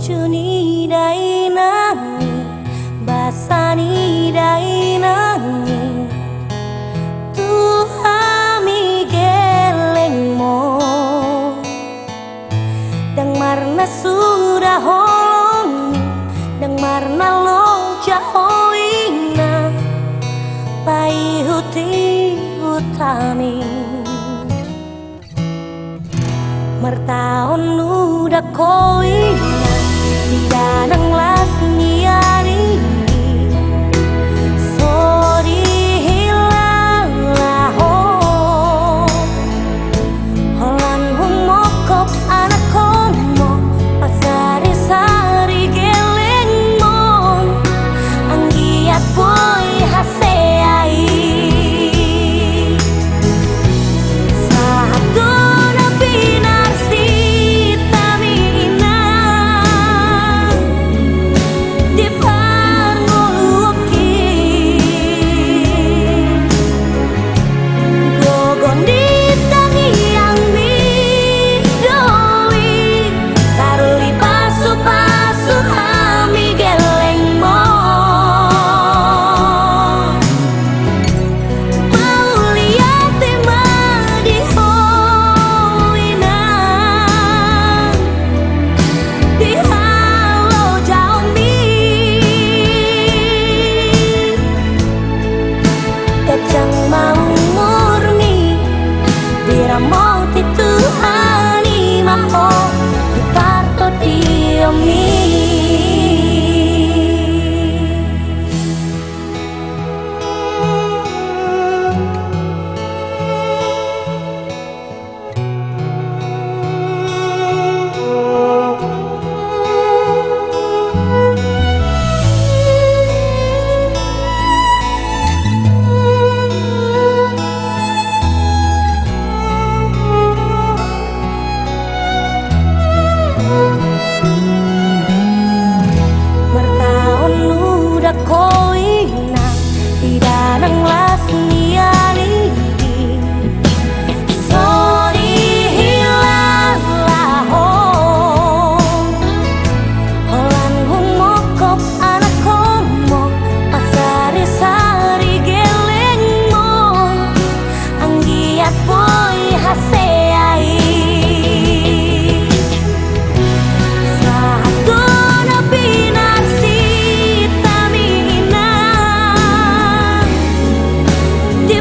Cuni dai nangi basani dai nangi tuhami geleng mo dang marna sudah holong dang marna loja hoina pai huti utami mertaon udah koina tidak nang las niari sori hilang laho holan humokop anak komo pasari sari geleng mon anggiat boy haseai satu nabi narsi tamina di parngoluki gogon di tangi yang midoi taruli pasu-pasu hami geleng mo mau lihat tema di hoina di halo jauh mi kacang mau murni diramoti Tuhani maho di parto diomi mertaon udah koina tidak nang las niari sori hilang laho holan humokop anak komo pasari sari geleng mon anggiat boy haseai satu nabi narsi tamina di